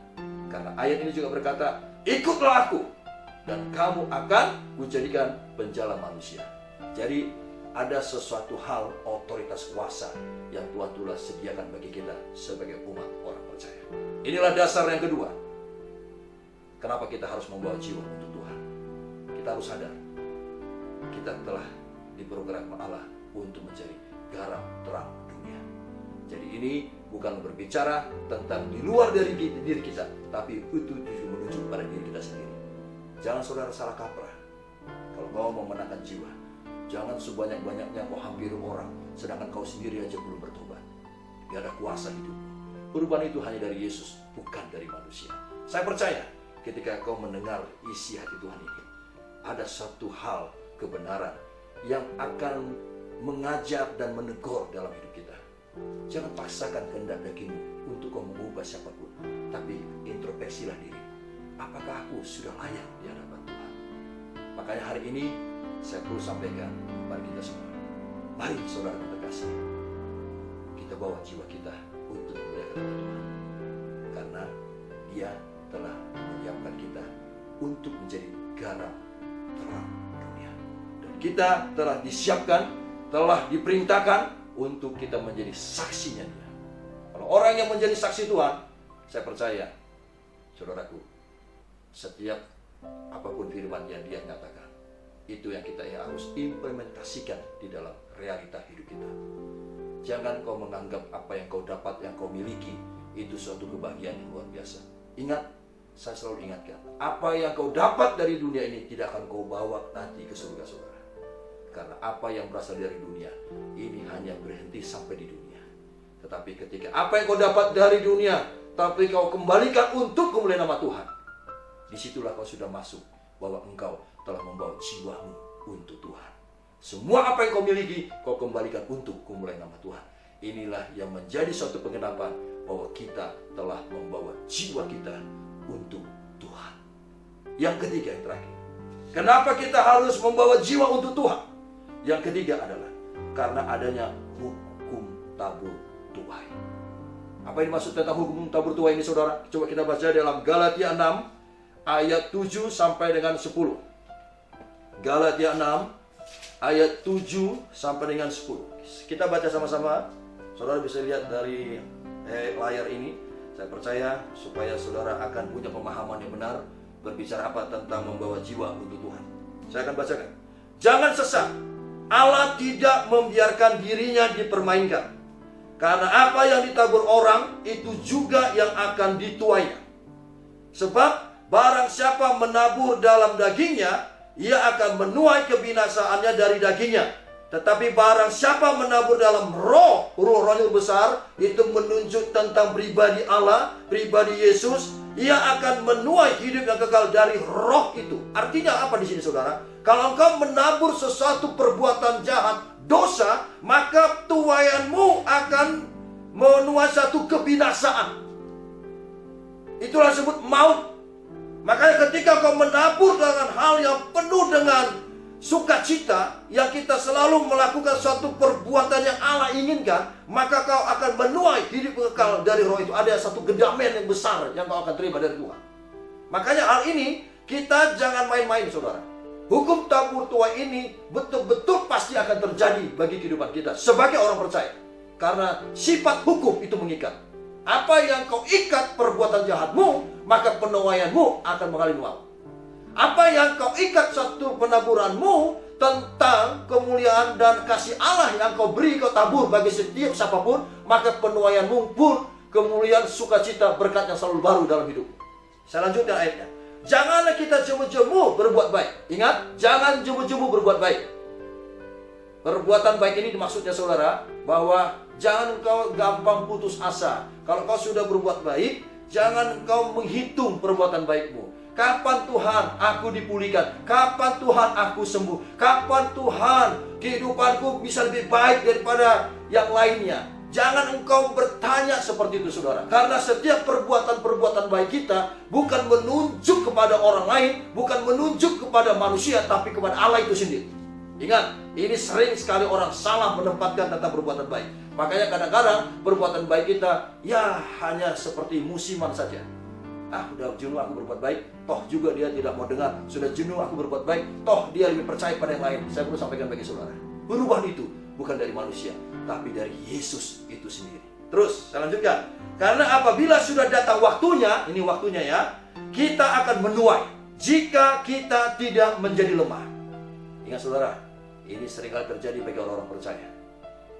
Karena ayat ini juga berkata, ikutlah aku dan kamu akan kujadikan penjala manusia. Jadi ada sesuatu hal otoritas kuasa yang Tuhan telah sediakan bagi kita sebagai umat orang percaya. Inilah dasar yang kedua. Kenapa kita harus membawa jiwa untuk Tuhan? Kita harus sadar, kita telah diprogram Allah untuk menjadi garam terang dunia. Jadi ini bukan berbicara tentang di luar dari diri kita, tapi itu menuju pada diri kita sendiri. Jangan saudara salah kaprah. Kalau kau mau menangkan jiwa, jangan sebanyak-banyaknya kau hampiri orang, sedangkan kau sendiri aja belum bertobat. Gak ada kuasa hidup. Perubahan itu hanya dari Yesus, bukan dari manusia. Saya percaya ketika kau mendengar isi hati Tuhan ini, ada satu hal kebenaran yang akan mengajar dan menegur dalam hidup kita. Jangan paksakan kehendak dagingmu untuk kau mengubah siapapun, tapi introspeksilah diri. Apakah aku sudah layak di hadapan Tuhan? Makanya hari ini saya perlu sampaikan kepada kita semua. Mari saudara terkasih, kita bawa jiwa kita untuk memuliakan Tuhan, karena Dia telah menyiapkan kita untuk menjadi garam terang dunia. Dan kita telah disiapkan, telah diperintahkan untuk kita menjadi saksinya Dia. Kalau orang yang menjadi saksi Tuhan, saya percaya, saudaraku, setiap apapun firman yang Dia nyatakan, itu yang kita harus implementasikan di dalam realita hidup kita. Jangan kau menganggap apa yang kau dapat, yang kau miliki, itu suatu kebahagiaan yang luar biasa. Ingat, saya selalu ingatkan, apa yang kau dapat dari dunia ini tidak akan kau bawa nanti ke surga, saudara. Karena apa yang berasal dari dunia ini hanya berhenti sampai di dunia. Tetapi ketika apa yang kau dapat dari dunia, tapi kau kembalikan untuk kemuliaan nama Tuhan, disitulah kau sudah masuk bahwa engkau telah membawa jiwamu untuk Tuhan. Semua apa yang kau miliki, kau kembalikan untuk kemuliaan nama Tuhan. Inilah yang menjadi suatu penggenapan bahwa kita telah membawa jiwa kita untuk Tuhan. Yang ketiga, yang terakhir, kenapa kita harus membawa jiwa untuk Tuhan? Yang ketiga adalah karena adanya hukum tabur tuai. Apa yang dimaksud tentang hukum tabur tuai ini, saudara? Coba kita baca dalam Galatia 6 ayat 7 sampai dengan 10. Galatia 6 ayat 7 sampai dengan 10. Kita baca sama-sama. Saudara bisa lihat dari layar ini. Saya percaya supaya saudara akan punya pemahaman yang benar berbicara apa tentang membawa jiwa untuk Tuhan. Saya akan bacakan. Jangan sesat. Allah tidak membiarkan dirinya dipermainkan. Karena apa yang ditabur orang, itu juga yang akan dituainya. Sebab barang siapa menabur dalam dagingnya, ia akan menuai kebinasaannya dari dagingnya. Tetapi barang siapa menabur dalam roh yang besar, itu menunjuk tentang pribadi Allah, pribadi Yesus, ia akan menuai hidup yang kekal dari roh itu. Artinya apa di sini, saudara? Kalau engkau menabur sesuatu perbuatan jahat, dosa, maka tuaianmu akan menuai satu kebinasaan. Itulah disebut maut. Makanya ketika kau menabur dengan hal yang penuh dengan sukacita, yang kita selalu melakukan suatu perbuatan yang Allah inginkan, maka kau akan menuai hidup kekal dari roh itu. Ada satu kedamaian yang besar yang kau akan terima dari Tuhan. Makanya hal ini kita jangan main-main, saudara. Hukum tabur tuai ini betul-betul pasti akan terjadi bagi kehidupan kita sebagai orang percaya. Karena sifat hukum itu mengikat. Apa yang kau ikat perbuatan jahatmu, maka penuaianmu akan mengalami maut. Apa yang kau ikat satu penaburanmu tentang kemuliaan dan kasih Allah yang kau beri, kau tabur bagi setiap siapapun, maka penuaianmu pun kemuliaan, sukacita, berkat yang selalu baru dalam hidup. Saya lanjutkan ayatnya. Janganlah kita jemu-jemu berbuat baik. Ingat, jangan jemu-jemu berbuat baik. Perbuatan baik ini maksudnya, saudara, bahwa jangan engkau gampang putus asa. Kalau kau sudah berbuat baik, jangan engkau menghitung perbuatan baikmu. Kapan Tuhan aku dipulihkan? Kapan Tuhan aku sembuh? Kapan Tuhan kehidupanku bisa lebih baik daripada yang lainnya? Jangan engkau bertanya seperti itu, saudara. Karena setiap perbuatan-perbuatan baik kita bukan menunjuk kepada orang lain, bukan menunjuk kepada manusia, tapi kepada Allah itu sendiri. Ingat, ini sering sekali orang salah menempatkan tentang perbuatan baik. Makanya kadang-kadang perbuatan baik kita ya hanya seperti musiman saja. Udah jenuh aku berbuat baik, toh juga dia tidak mau dengar. Sudah jenuh aku berbuat baik, toh dia lebih percaya pada yang lain. Saya perlu sampaikan bagi saudara, perubahan itu bukan dari manusia, tapi dari Yesus itu sendiri. Terus saya lanjutkan. Karena apabila sudah datang waktunya, ini waktunya ya, kita akan menuai jika kita tidak menjadi lemah. Ingat saudara, ini seringkali terjadi bagi orang-orang percaya.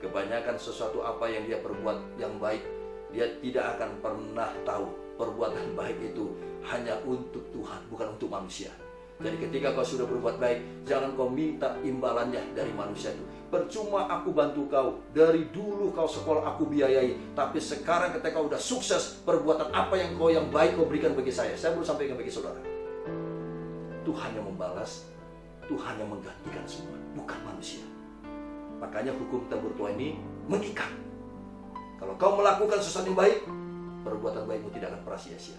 Kebanyakan sesuatu apa yang dia perbuat yang baik, dia tidak akan pernah tahu perbuatan baik itu hanya untuk Tuhan, bukan untuk manusia. Jadi ketika kau sudah berbuat baik, jangan kau minta imbalannya dari manusia itu. Percuma aku bantu kau, dari dulu kau sekolah aku biayai, tapi sekarang ketika kau udah sukses, perbuatan apa yang baik kau berikan bagi saya perlu sampaikan bagi saudara. Tuhan yang membalas, Tuhan yang menggantikan semua, bukan manusia. Makanya hukum tabur tuai ini mengikat. Kalau kau melakukan sesuatu yang baik, perbuatan baikmu tidak akan pernah sia-sia.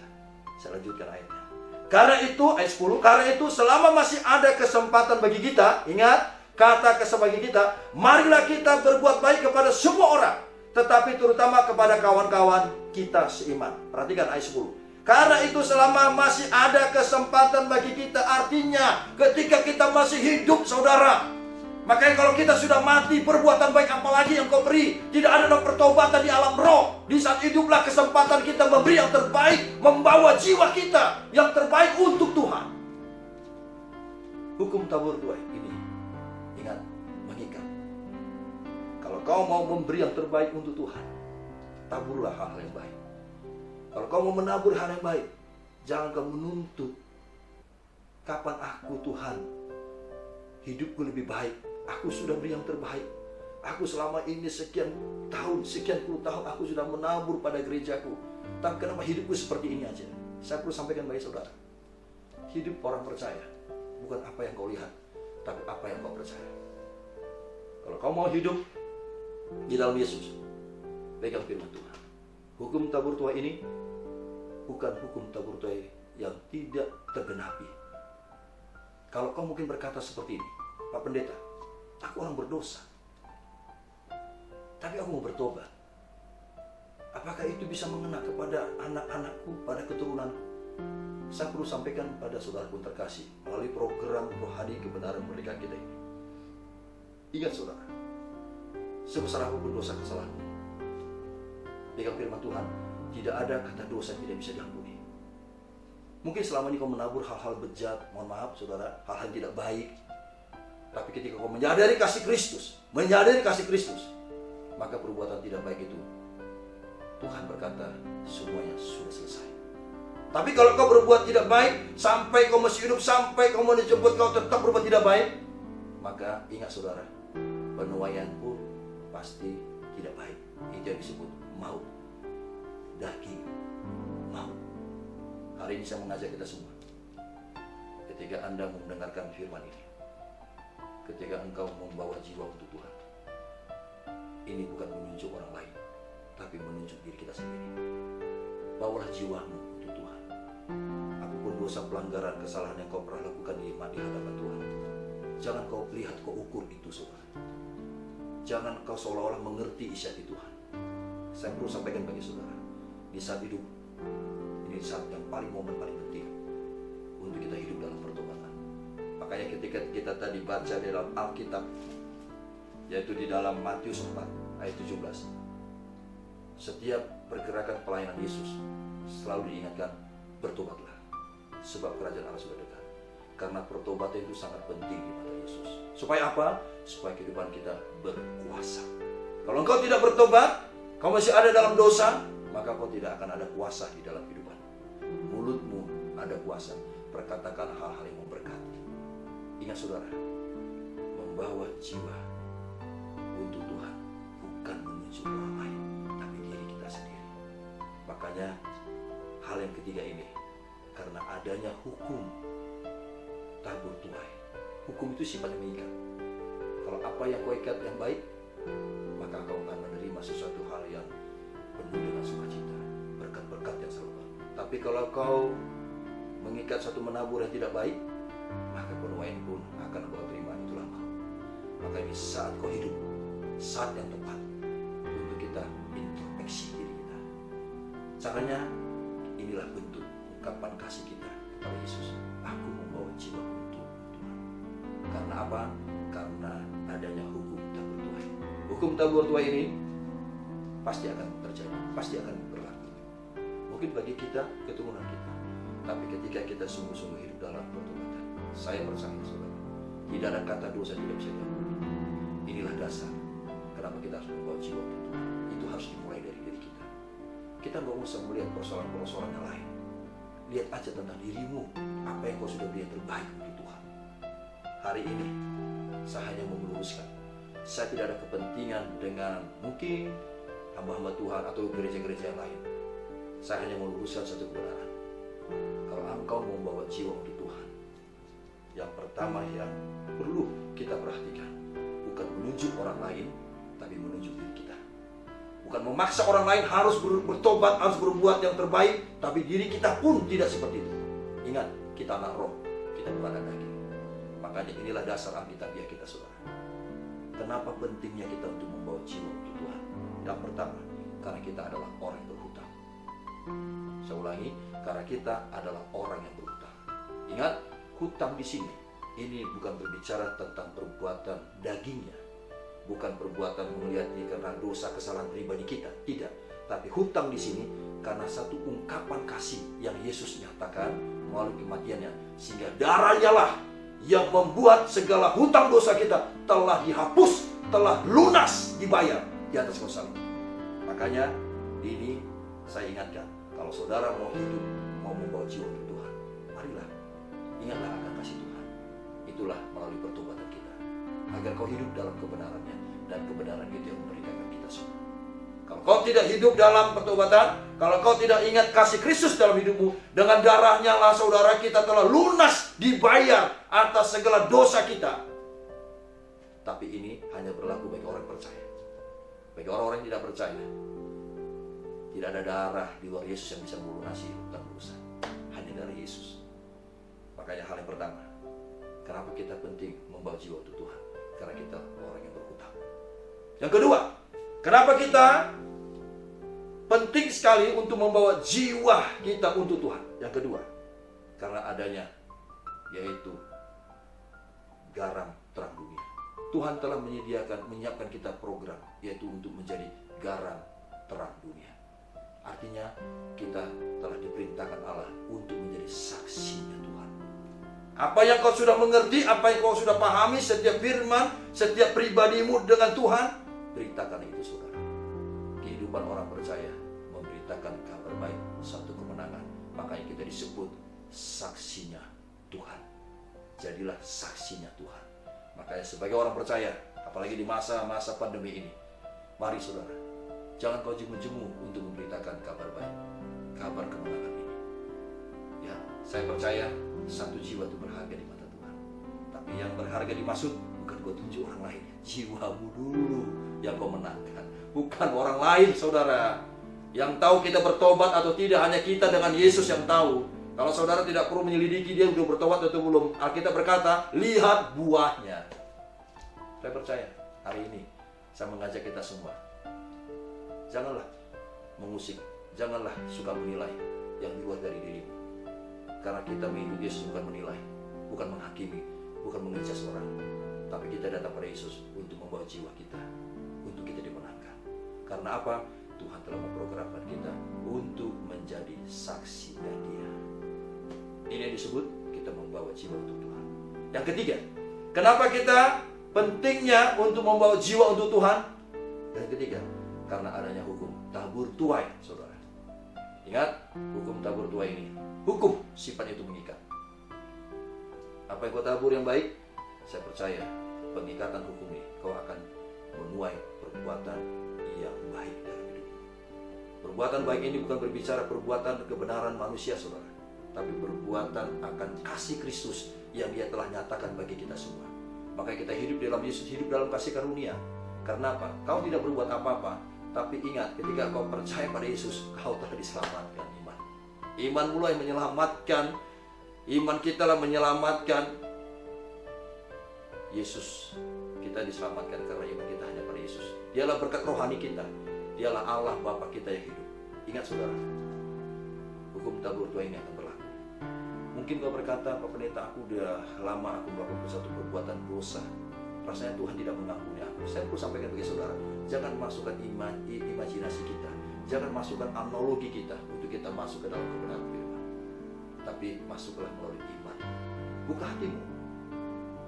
Saya lanjutkan ayatnya. Karena itu, ayat 10, karena itu selama masih ada kesempatan bagi kita, ingat, kata kesempatan bagi kita, marilah kita berbuat baik kepada semua orang, tetapi terutama kepada kawan-kawan kita seiman. Perhatikan ayat 10. Karena itu selama masih ada kesempatan bagi kita, artinya ketika kita masih hidup saudara. Makanya kalau kita sudah mati, perbuatan baik apalagi yang kau beri. Tidak ada pertobatan di alam roh. Di saat hiduplah kesempatan kita memberi yang terbaik, membawa jiwa kita yang terbaik untuk Tuhan. Hukum tabur tuai ini, ingat, mengikat. Kalau kau mau memberi yang terbaik untuk Tuhan, taburlah hal-hal yang baik. Kalau kau mau menabur hal yang baik, jangan kau menuntut kapan aku Tuhan hidupku lebih baik. Aku sudah beri yang terbaik. Aku selama ini sekian puluh tahun aku sudah menabur pada gerejaku. Tapi kenapa hidupku seperti ini aja? Saya perlu sampaikan bagi saudara. Hidup orang percaya bukan apa yang kau lihat, tapi apa yang kau percaya. Kalau kau mau hidup di dalam Yesus, pegang firman Tuhan. Hukum tabur tuai ini bukan hukum tabur tuai yang tidak tergenapi. Kalau kau mungkin berkata seperti ini, Pak Pendeta, aku orang berdosa, tapi aku mau bertobat. Apakah itu bisa mengena kepada anak-anakku, pada keturunanku? Saya perlu sampaikan pada saudaraku terkasih melalui program Rohani Kebenaran Merdeka kita ini. Ingat saudara, sebesar apapun dosa kesalahanmu, pegang firman Tuhan, tidak ada kata dosa yang tidak bisa diampuni. Mungkin selama ini kau menabur hal-hal bejat, mohon maaf saudara, hal-hal yang tidak baik. Tapi ketika kau menyadari kasih Kristus, maka perbuatan tidak baik itu, Tuhan berkata, semuanya sudah selesai. Tapi kalau kau berbuat tidak baik, sampai kau masih hidup, sampai kau mau dijemput, kau tetap berbuat tidak baik, maka ingat saudara, penuaian pun pasti tidak baik. Itu yang disebut maut, daging maut. Hari ini saya mengajak kita semua, ketika Anda mendengarkan firman ini, ketika engkau membawa jiwa untuk Tuhan, ini bukan menunjuk orang lain, tapi menunjuk diri kita sendiri. Bawalah jiwamu untuk Tuhan. Apapun dosa, pelanggaran, kesalahan yang kau pernah lakukan di hadapan Tuhan, jangan kau lihat, kau ukur itu saudara. Jangan kau seolah-olah mengerti isi hati Tuhan. Saya perlu sampaikan bagi saudara, di saat hidup ini saat yang momen paling penting untuk kita hidup dalam pertobatan. Makanya ketika kita tadi baca di dalam Alkitab, yaitu di dalam Matius 4 ayat 17, setiap pergerakan pelayanan Yesus selalu diingatkan, bertobatlah, sebab kerajaan Allah sudah dekat. Karena pertobatan itu sangat penting di mata Yesus. Supaya apa? Supaya kehidupan kita berkuasa. Kalau engkau tidak bertobat, kau masih ada dalam dosa, maka kau tidak akan ada kuasa di dalam kehidupan. Mulutmu ada kuasa, perkatakan hal-hal yang memberkati. Ingat saudara, membawa jiwa untuk Tuhan bukan menunjuk orang lain, tapi diri kita sendiri. Makanya hal yang ketiga ini, karena adanya hukum tabur tuai. Hukum itu sifatnya mengikat. Kalau apa yang kau ikat yang baik, maka kau akan menerima sesuatu hal yang penuh dengan sukacita, berkat-berkat yang selalu. Tapi kalau kau mengikat satu menabur yang tidak baik, maka penuaian pun akan kau terima, itulah mau. Maka ini saat kau hidup, saat yang tepat untuk kita introspeksi diri kita. Caranya inilah bentuk ungkapan kasih kita kepada Yesus. Aku membawa jiwa untuk Tuhan. Karena apa? Karena adanya hukum tabur tuai. Hukum tabur tuai ini pasti akan terjadi, pasti akan berlaku. Mungkin bagi kita, keturunan kita. Tapi ketika kita sungguh-sungguh hidup dalam pertobatan, saya percaya saudara, tidak ada kata dosa tidak bisa diampuni. Inilah dasar kenapa kita harus membawa jiwa untuk Tuhan. Itu harus dimulai dari diri kita. Kita nggak usah melihat persoalan-persoalan yang lain. Lihat aja tentang dirimu, apa yang kau sudah beri yang terbaik untuk Tuhan. Hari ini, saya hanya mau meluruskan. Saya tidak ada kepentingan dengan mungkin hamba-hamba Tuhan atau gereja-gereja yang lain. Saya hanya meluruskan satu kebenaran. Kalau engkau mau membawa jiwa untuk Tuhan, yang pertama yang perlu kita perhatikan, bukan menunjuk orang lain, tapi menunjuk diri kita. Bukan memaksa orang lain harus bertobat, harus berbuat yang terbaik, tapi diri kita pun tidak seperti itu. Ingat, kita anak roh, kita bukan anak daging. Makanya inilah dasar alkitabiah kita, saudara. Kenapa pentingnya kita untuk membawa jiwa untuk Tuhan? Yang pertama, karena kita adalah orang yang berhutang. Saya ulangi, karena kita adalah orang yang berhutang. Ingat, hutang di sini, ini bukan berbicara tentang perbuatan dagingnya. Bukan perbuatan mengelihati karena dosa kesalahan pribadi kita, tidak. Tapi hutang di sini karena satu ungkapan kasih yang Yesus nyatakan melalui kematiannya, sehingga darahnya lah yang membuat segala hutang dosa kita telah dihapus, telah lunas dibayar di atas kayu salib. Makanya ini saya ingatkan, kalau saudara mau hidup, mau membawa jiwa untuk Tuhan, marilah ingatlah akan kasih Tuhan. Itulah melalui pertobatan kita, agar kau hidup dalam kebenarannya, dan kebenaran itu yang memerdekakan kita semua. Kalau kau tidak hidup dalam pertobatan, kalau kau tidak ingat kasih Kristus dalam hidupmu, dengan darahnya lah saudara kita telah lunas dibayar atas segala dosa kita. Tapi ini hanya berlaku bagi orang percaya. Bagi orang-orang yang tidak percaya, tidak ada darah di luar Yesus yang bisa melunasi hutang dosa. Hanya dari Yesus. Makanya hal yang pertama, kenapa kita penting membawa jiwa untuk Tuhan? Karena kita orang yang berhutang. Yang kedua, kenapa kita penting sekali untuk membawa jiwa kita untuk Tuhan? Yang kedua, karena adanya yaitu garam terang dunia. Tuhan telah menyiapkan kita program, yaitu untuk menjadi garam terang dunia. Artinya kita telah diperintahkan Allah untuk menjadi saksinya Tuhan. Apa yang kau sudah mengerti, apa yang kau sudah pahami, setiap firman, setiap pribadimu dengan Tuhan, beritakan itu saudara. Kehidupan orang percaya memberitakan kabar baik, satu kemenangan. Makanya kita disebut saksinya Tuhan. Jadilah saksinya Tuhan. Makanya sebagai orang percaya, apalagi di masa-masa pandemi ini, mari saudara, jangan kau jemu-jemu untuk memberitakan kabar baik, kabar kemenangan ini. Ya, saya percaya satu jiwa itu berharga di mata Tuhan. Tapi yang berharga dimaksud bukan kau tunjuk orang lain, jiwamu dulu yang kau menangkan, bukan orang lain saudara. Yang tahu kita bertobat atau tidak hanya kita dengan Yesus yang tahu. Kalau saudara tidak perlu menyelidiki dia sudah bertobat atau belum. Alkitab berkata, lihat buahnya. Saya percaya hari ini saya mengajak kita semua, janganlah mengusik, janganlah suka menilai yang di luar dari dirimu. Karena kita mengikut Yesus bukan menilai, bukan menghakimi, bukan mengejudge orang. Tapi kita datang pada Yesus untuk membawa jiwa kita, untuk kita dimenangkan. Karena apa? Tuhan telah memprogramkan kita untuk menjadi saksinya Dia. Ini yang disebut kita membawa jiwa untuk Tuhan. Yang ketiga, kenapa kita pentingnya untuk membawa jiwa untuk Tuhan? Yang ketiga, karena adanya hukum tabur tuai, saudara. Ingat, hukum tabur tuai ini, hukum sifat itu mengikat. Apa yang kau tabur yang baik, saya percaya pengikatan hukum ini kau akan menuai perbuatan yang baik dalam hidup. Perbuatan baik ini bukan berbicara perbuatan kebenaran manusia, saudara, tapi perbuatan akan kasih Kristus yang Dia telah nyatakan bagi kita semua. Makanya kita hidup dalam Yesus, hidup dalam kasih karunia. Karena apa? Kau tidak berbuat apa-apa, tapi ingat, ketika kau percaya pada Yesus, kau telah diselamatkan. Iman mulai menyelamatkan. Iman kita lah menyelamatkan. Yesus, kita diselamatkan karena iman kita hanya pada Yesus. Dialah berkat rohani kita. Dialah Allah Bapa kita yang hidup. Ingat saudara, hukum tabur tuai ini akan berlaku. Mungkin kau berkata, Pak Pendeta, aku udah lama aku melakukan satu perbuatan dosa. Rasanya Tuhan tidak mengampuni aku. Saya perlu sampaikan bagi saudara, jangan masukkan imajinasi kita, jangan masukkan analogi kita untuk kita masuk ke dalam kebenaran firman. Tapi masuklah melalui iman. Buka hatimu.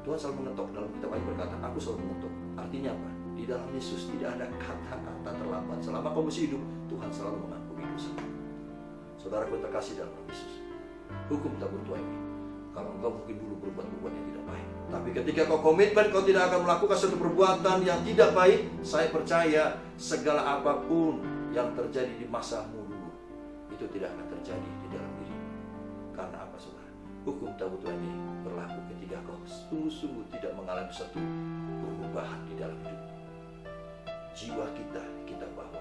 Tuhan selalu mengetok, dalam kitab Ayub berkata, aku selalu mengetok. Artinya apa? Di dalam Yesus tidak ada kata-kata terlambat. Selama kau masih hidup, Tuhan selalu mengampuni dosa. Saudara yang terkasih dalam Yesus, hukum tak bertuai ini. Kalau engkau mungkin dulu berbuat yang tidak baik, tapi ketika kau komitmen kau tidak akan melakukan suatu perbuatan yang tidak baik, saya percaya segala apapun yang terjadi di masamu dulu itu tidak akan terjadi di dalam dirimu. Karena apa, saudara? Hukum tak bertuai ini berlaku ketika kau sungguh-sungguh tidak mengalami suatu perubahan di dalam hidupmu. Jiwa kita bawa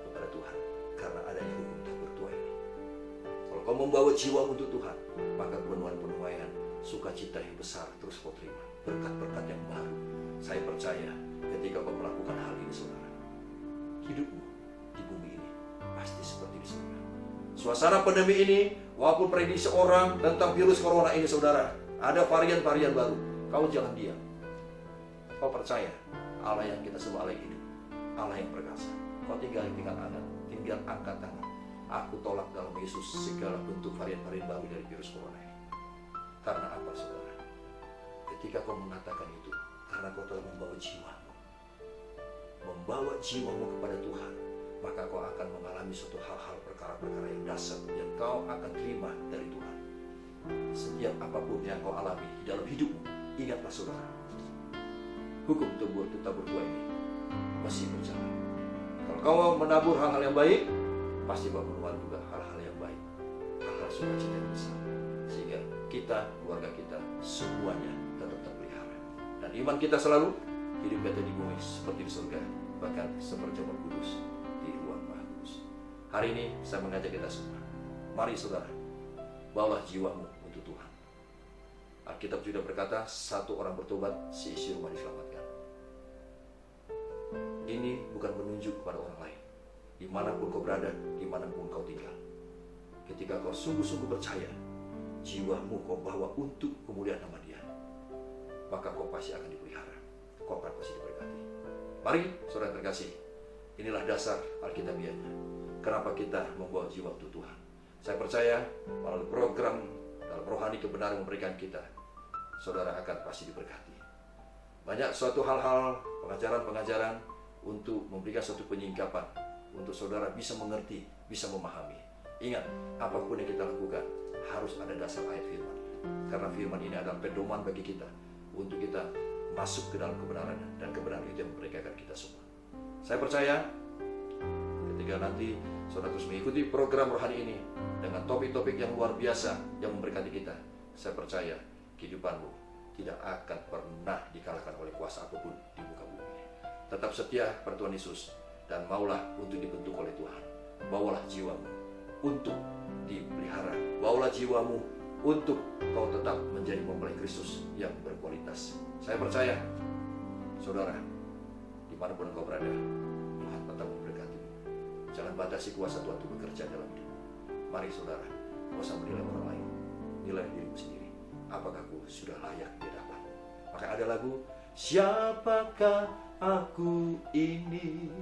kepada Tuhan karena adanya hukum tak bertuai ini. Kalau kau membawa jiwa untuk Tuhan, maka penuaian, sukacita yang besar terus kau terima. Berkat-berkat yang baru. Saya percaya ketika kau melakukan hal ini, saudara, hidupmu di bumi ini pasti seperti di surga. Suasana pandemi ini, walaupun prediksi orang tentang virus corona ini, saudara, ada varian-varian baru. Kau jangan diam. Kau percaya Allah yang kita semua Allah yang hidup, Allah yang perkasa. Kau tinggal angkat tangan. Aku tolak dalam Yesus segala bentuk varian-varian baru dari virus corona ini. Karena apa, saudara? Ketika kau mengatakan itu, karena kau telah membawa jiwamu kepada Tuhan, maka kau akan mengalami suatu hal-hal, perkara-perkara yang dasar yang kau akan terima dari Tuhan. Setiap apapun yang kau alami di dalam hidupmu, ingatlah, saudara, hukum tak bertuai ini masih berjalan. Kalau kau menabur hal-hal yang baik, pasti kau menuai juga hal-hal yang baik, hal-hal sukacita yang besar, sehingga kita, keluarga kita, semuanya tetap terpelihara. Dan iman kita selalu hidup kita di bumi seperti di surga, bahkan seperti Roh Kudus di ruang Maha Kudus. Hari ini saya mengajak kita semua, mari saudara, bawalah jiwamu untuk Tuhan. Alkitab sudah berkata, satu orang bertobat, seisi rumah diselamatkan. Ini bukan menunjuk kepada orang lain. Dimanapun kau berada, dimanapun kau tinggal, ketika kau sungguh-sungguh percaya, jiwamu kau bawa untuk kemuliaan nama Dia, maka kau pasti akan dipelihara, kau akan pasti diberkati. Mari saudara terkasih, inilah dasar Alkitabiahnya. Kenapa kita membawa jiwa untuk Tuhan? Saya percaya melalui program dalam rohani kebenaran memberikan kita, saudara akan pasti diberkati. Banyak suatu hal-hal, pengajaran-pengajaran untuk memberikan suatu penyingkapan, untuk saudara bisa mengerti, bisa memahami. Ingat, apapun yang kita lakukan harus ada dasar ayat firman. Karena firman ini adalah pedoman bagi kita untuk kita masuk ke dalam kebenaran, dan kebenaran itu yang memerdekakan kita semua. Saya percaya ketika nanti saudara terus mengikuti program rohani ini dengan topik-topik yang luar biasa yang memberkati kita, saya percaya kehidupanmu tidak akan pernah dikalahkan oleh kuasa apapun di muka bumi ini. Tetap setia pada Tuhan Yesus dan maulah untuk dibentuk oleh Tuhan. Bawalah jiwamu untuk dipelihara. Bawalah jiwamu untuk kau tetap menjadi mempelai Kristus yang berkualitas. Saya percaya, saudara, dimanapun kau berada, Tuhan tetap memberkatimu. Jangan batasi kuasa Tuhan untuk bekerja dalam hidupmu. Mari saudara, kau usah menilai orang lain, nilai dirimu sendiri. Apakah aku sudah layak di hadapan? Maka ada lagu, siapakah aku ini,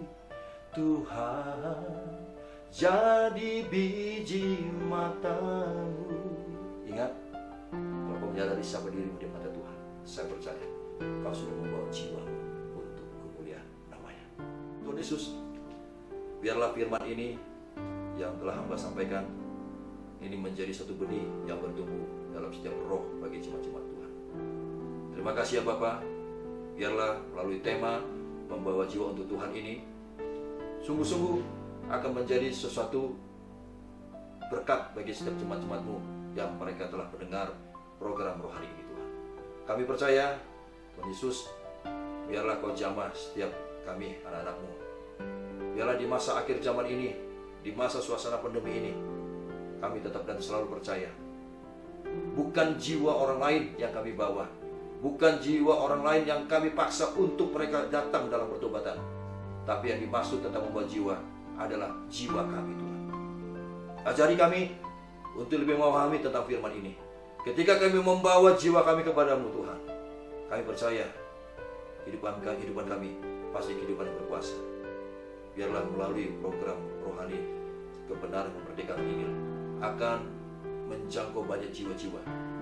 Tuhan, jadi biji matamu. Ingat, kalau kau menyadari siapa dirimu di mata Tuhan, saya percaya kau sudah membawa jiwamu untuk kemuliaan namanya. Tuhan Yesus, biarlah firman ini yang telah hamba sampaikan ini menjadi satu benih yang bertumbuh dalam setiap roh bagi jemaat-jemaat Tuhan. Terima kasih ya Bapa. Biarlah melalui tema membawa jiwa untuk Tuhan ini sungguh-sungguh akan menjadi sesuatu berkat bagi setiap jemaat-jemaat-Mu yang mereka telah mendengar program rohani ini Tuhan. Kami percaya Tuhan Yesus, biarlah Kau jamah setiap kami anak-anak-Mu. Biarlah di masa akhir zaman ini, di masa suasana pandemi ini, kami tetap dan selalu percaya bukan jiwa orang lain yang kami bawa, bukan jiwa orang lain yang kami paksa untuk mereka datang dalam pertobatan, tapi yang dimaksud tentang membawa jiwa adalah jiwa kami Tuhan. Ajari kami untuk lebih memahami tentang firman ini, Ketika kami membawa jiwa kami kepadamu Tuhan, kami percaya kehidupan kami pasti kehidupan yang berkuasa. Biarlah melalui program rohani kebenaran memerdekakan ini akan menjangkau banyak jiwa-jiwa,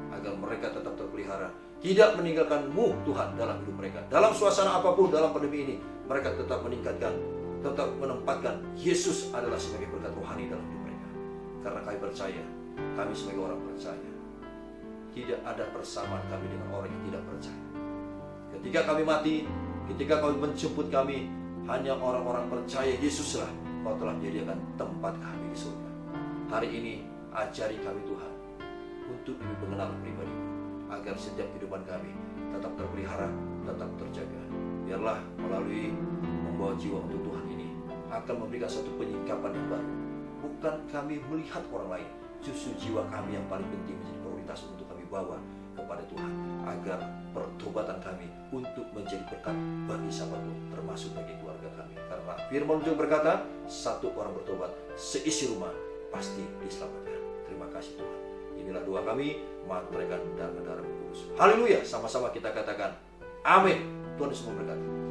agar mereka tetap terpelihara, tidak meninggalkan-Mu Tuhan dalam hidup mereka. Dalam suasana apapun dalam pandemi ini, mereka tetap menempatkan Yesus adalah sebagai berkat rohani dalam hidup mereka. Karena kami percaya, kami sebagai orang percaya, tidak ada persamaan kami dengan orang yang tidak percaya. Ketika kami mati, ketika kau menjemput kami, hanya orang-orang percaya Yesuslah Kau telah menyediakan tempat kami di surga. Hari ini ajari kami Tuhan untuk lebih mengenal pribadi, agar setiap kehidupan kami tetap terpelihara, tetap terjaga. Biarlah melalui membawa jiwa untuk Tuhan ini akan memberikan satu penyikapan yang baru. Bukan kami melihat orang lain, justru jiwa kami yang paling penting menjadi prioritas untuk kami bawa kepada Tuhan, agar pertobatan kami untuk menjadi berkat bagi siapapun, termasuk bagi keluarga kami. Karena firman juga berkata, satu orang bertobat, seisi rumah pasti diselamatkan. Terima kasih Tuhan. Inilah doa kami, mantrakan darah Kudus. Haleluya, sama-sama kita katakan amin. Tuhan Yesus memberkati.